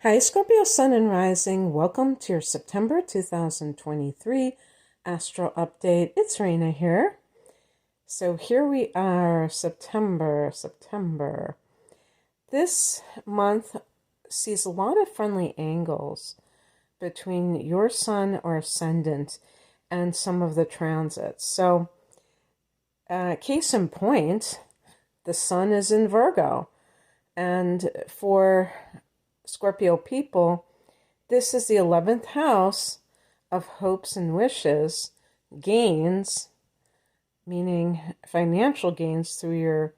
Hi, Scorpio Sun and Rising. Welcome to your September 2023 Astro Update. It's Raina here. So here we are, September. This month sees a lot of friendly angles between your Sun or Ascendant and some of the transits. So, case in point, the Sun is in Virgo. And for Scorpio people, this is the 11th house of hopes and wishes, gains, meaning financial gains through your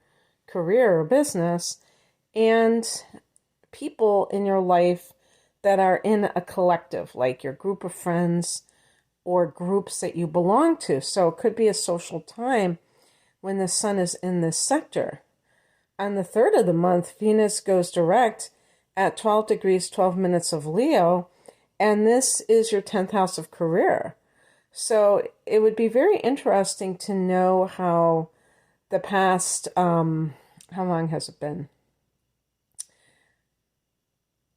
career or business, and people in your life that are in a collective, like your group of friends or groups that you belong to. So it could be a social time when the Sun is in this sector. On the 3rd of the month, Venus goes direct at 12 degrees, 12 minutes of Leo, and this is your 10th house of career. So it would be very interesting to know how the past, how long has it been?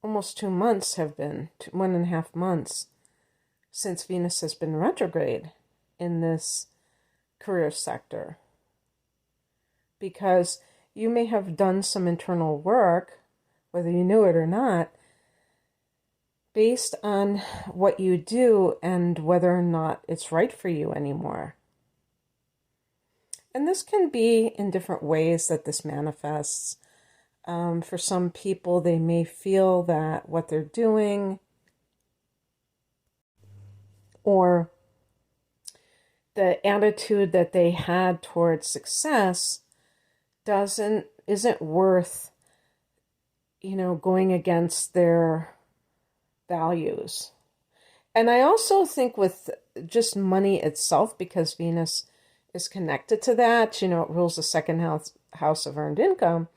Almost 2 months have been, 1.5 months since Venus has been retrograde in this career sector. Because you may have done some internal work, whether you knew it or not, based on what you do and whether or not it's right for you anymore. And this can be in different ways that this manifests. For some people, they may feel that what they're doing or the attitude that they had towards success isn't worth going against their values. And I also think with just money itself, because Venus is connected to that, it rules the second house of earned income.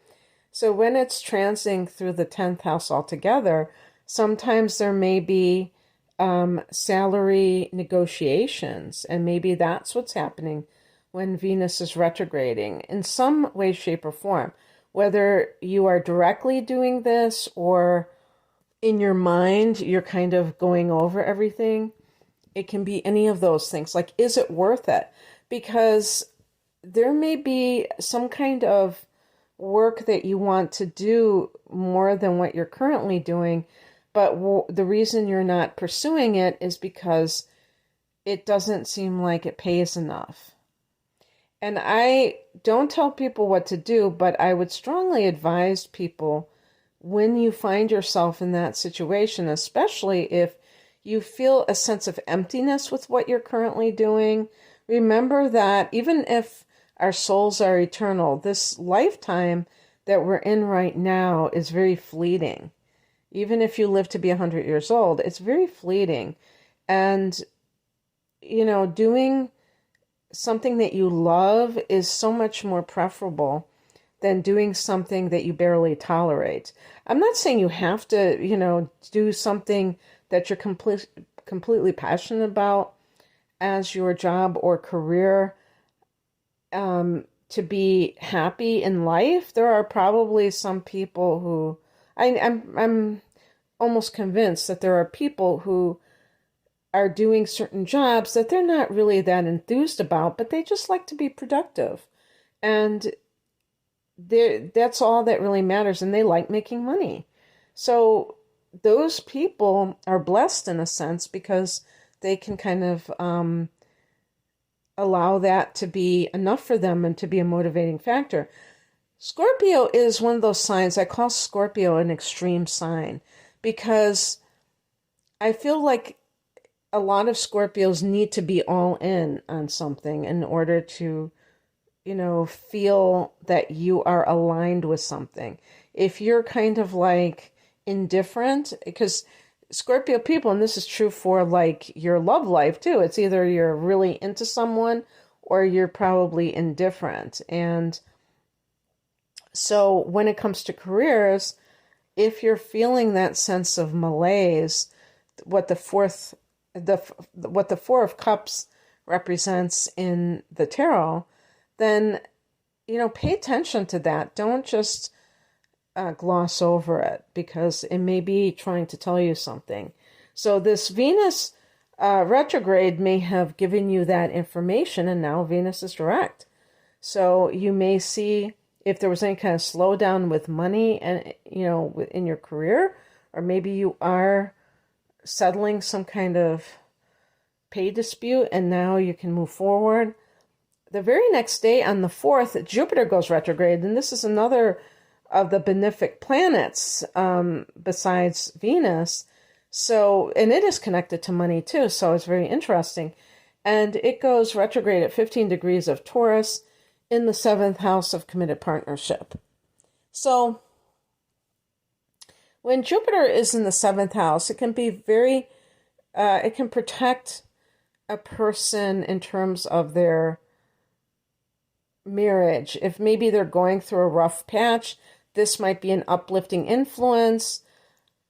So when it's transiting through the 10th house altogether, sometimes there may be salary negotiations, and maybe that's what's happening when Venus is retrograding in some way, shape, or form. Whether you are directly doing this or in your mind, you're kind of going over everything. It can be any of those things. Like, is it worth it? Because there may be some kind of work that you want to do more than what you're currently doing. But the reason you're not pursuing it is because it doesn't seem like it pays enough. And I don't tell people what to do, but I would strongly advise people when you find yourself in that situation, especially if you feel a sense of emptiness with what you're currently doing, remember that even if our souls are eternal, this lifetime that we're in right now is very fleeting. Even if you live to be 100 years old, it's very fleeting. And, doing something that you love is so much more preferable than doing something that you barely tolerate. I'm not saying you have to, do something that you're completely passionate about as your job or career to be happy in life. There are probably some people who, I'm almost convinced that there are people who are doing certain jobs that they're not really that enthused about, but they just like to be productive. And that's all that really matters, and they like making money. So those people are blessed in a sense because they can kind of allow that to be enough for them and to be a motivating factor. Scorpio is one of those signs. I call Scorpio an extreme sign because I feel like a lot of Scorpios need to be all in on something in order to, feel that you are aligned with something. If you're kind of like indifferent, because Scorpio people, and this is true for like your love life too, it's either you're really into someone or you're probably indifferent. And so when it comes to careers, if you're feeling that sense of malaise, what the Four of Cups represents in the tarot, then, pay attention to that. Don't just gloss over it because it may be trying to tell you something. So this Venus retrograde may have given you that information, and now Venus is direct. So you may see if there was any kind of slowdown with money and, in your career, or maybe you are settling some kind of pay dispute and now you can move forward. The very next day on the 4th, Jupiter goes retrograde, and this is another of the benefic planets besides Venus. So, and it is connected to money too, so it's very interesting. And it goes retrograde at 15 degrees of Taurus in the 7th house of committed partnership. So, when Jupiter is in the 7th house, it can be it can protect a person in terms of their marriage. If maybe they're going through a rough patch, this might be an uplifting influence.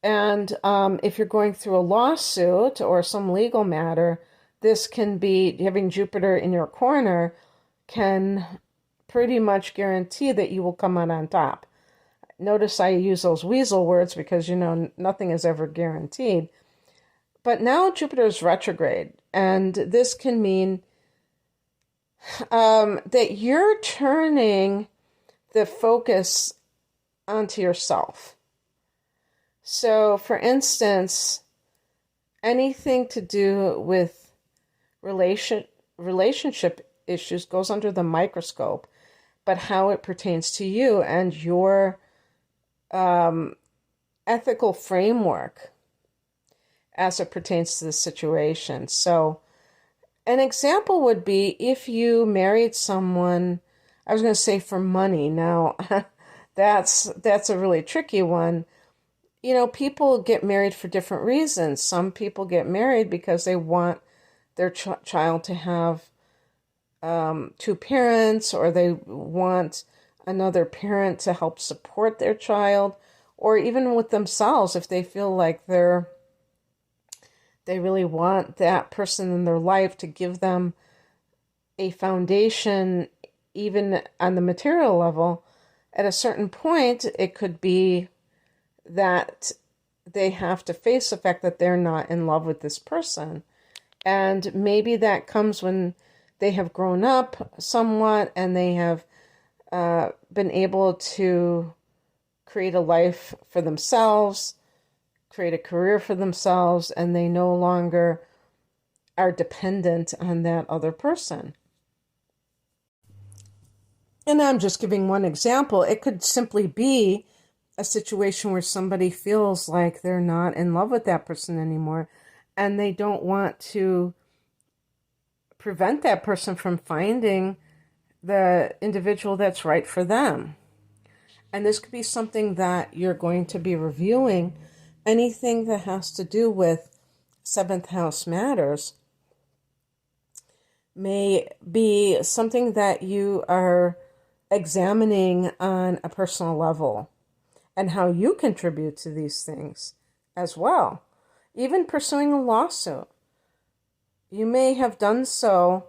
And if you're going through a lawsuit or some legal matter, this can be, having Jupiter in your corner can pretty much guarantee that you will come out on top. Notice I use those weasel words because, nothing is ever guaranteed. But now Jupiter is retrograde, and this can mean that you're turning the focus onto yourself. So, for instance, anything to do with relationship issues goes under the microscope, but how it pertains to you and your ethical framework as it pertains to the situation. So, an example would be if you married someone, I was going to say for money. Now, that's a really tricky one. People get married for different reasons. Some people get married because they want their child to have two parents, or they want another parent to help support their child, or even with themselves if they feel like they really want that person in their life to give them a foundation, even on the material level. At a certain point, it could be that they have to face the fact that they're not in love with this person. And maybe that comes when they have grown up somewhat and they have been able to create a life for themselves, create a career for themselves, and they no longer are dependent on that other person. And I'm just giving one example. It could simply be a situation where somebody feels like they're not in love with that person anymore, and they don't want to prevent that person from finding the individual that's right for them. And this could be something that you're going to be reviewing. Anything that has to do with 7th house matters may be something that you are examining on a personal level and how you contribute to these things as well. Even pursuing a lawsuit. You may have done so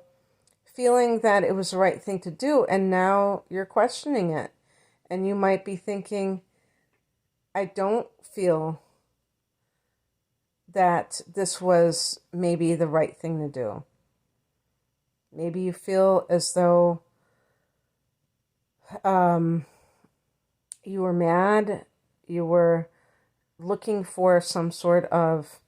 feeling that it was the right thing to do, and now you're questioning it. And you might be thinking, I don't feel that this was maybe the right thing to do. Maybe you feel as though you were mad, you were looking for some sort of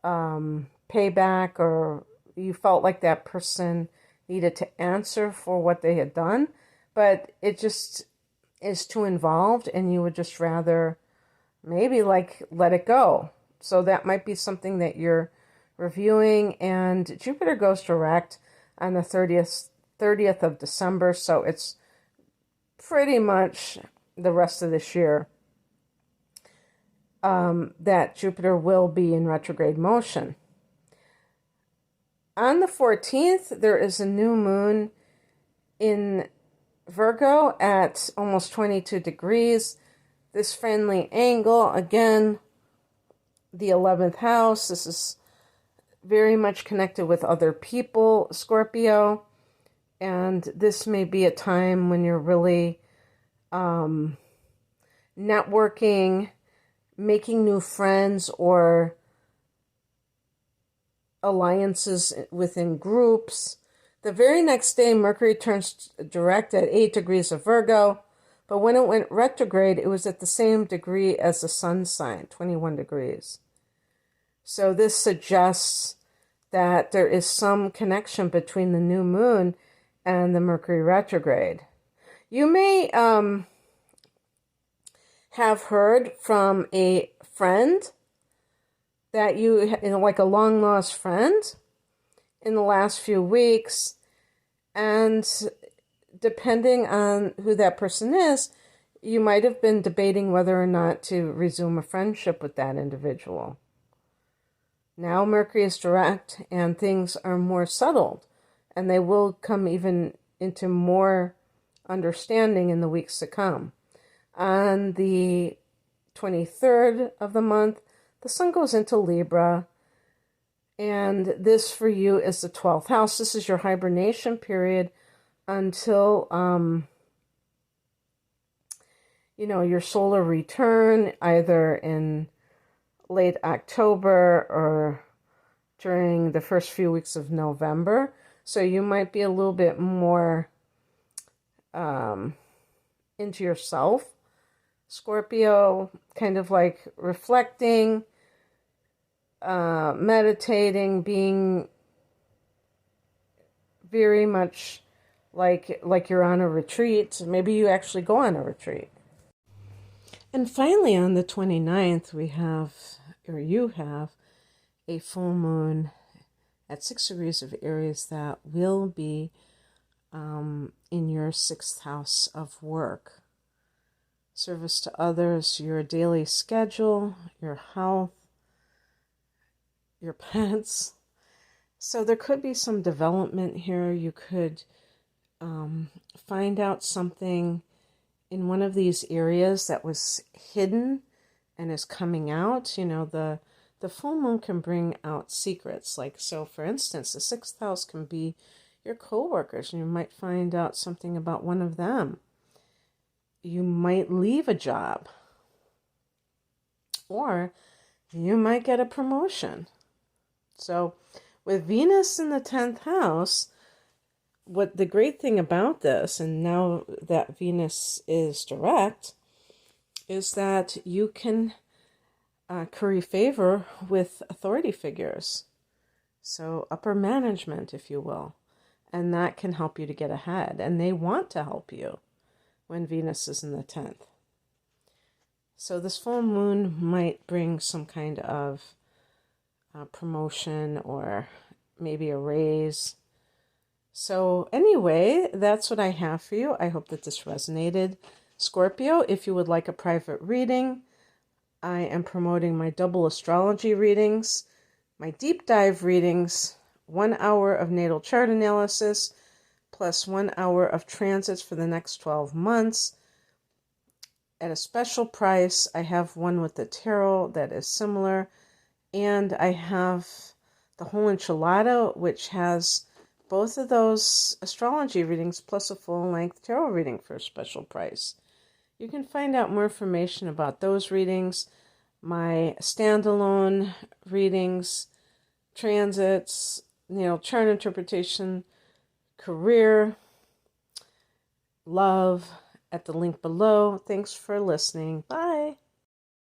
payback, or you felt like that person needed to answer for what they had done, but it just is too involved and you would just rather maybe let it go. So that might be something that you're reviewing. And Jupiter goes direct on the 30th of December, so it's pretty much the rest of this year that Jupiter will be in retrograde motion. On the 14th, there is a new moon in Virgo at almost 22 degrees. This friendly angle, again, the 11th house. This is very much connected with other people, Scorpio. And this may be a time when you're really networking, making new friends or alliances within groups. The very next day, Mercury turns direct at 8 degrees of Virgo, but when it went retrograde, it was at the same degree as the sun sign, 21 degrees. So this suggests that there is some connection between the new moon and the Mercury retrograde. You may have heard from a friend that you, like a long lost friend, in the last few weeks, and depending on who that person is, you might have been debating whether or not to resume a friendship with that individual. Now Mercury is direct and things are more settled, and they will come even into more understanding in the weeks to come. On the 23rd of the month, the sun goes into Libra, and this for you is the 12th house. This is your hibernation period until, your solar return, either in late October or during the first few weeks of November. So you might be a little bit more into yourself, Scorpio, kind of like reflecting, meditating, being very much like you're on a retreat. Maybe you actually go on a retreat. And finally, on the 29th, you have a full moon at 6 degrees of Aries that will be in your 6th house of work. Service to others, your daily schedule, your health, your pets. So there could be some development here. You could find out something in one of these areas that was hidden and is coming out. The full moon can bring out secrets. So for instance, the 6th house can be your coworkers, and you might find out something about one of them. You might leave a job, or you might get a promotion. So with Venus in the 10th house, what the great thing about this, and now that Venus is direct, is that you can curry favor with authority figures. So upper management, if you will. And that can help you to get ahead. And they want to help you when Venus is in the 10th. So this full moon might bring some kind of promotion or maybe a raise. So anyway, that's what I have for you. I hope that this resonated. Scorpio, if you would like a private reading, I am promoting my double astrology readings, my deep dive readings, 1 hour of natal chart analysis, plus 1 hour of transits for the next 12 months. At a special price, I have one with the tarot that is similar, and I have the whole enchilada, which has both of those astrology readings plus a full-length tarot reading for a special price. You can find out more information about those readings, my standalone readings, transits, chart interpretation, career, love, at the link below. Thanks for listening. Bye.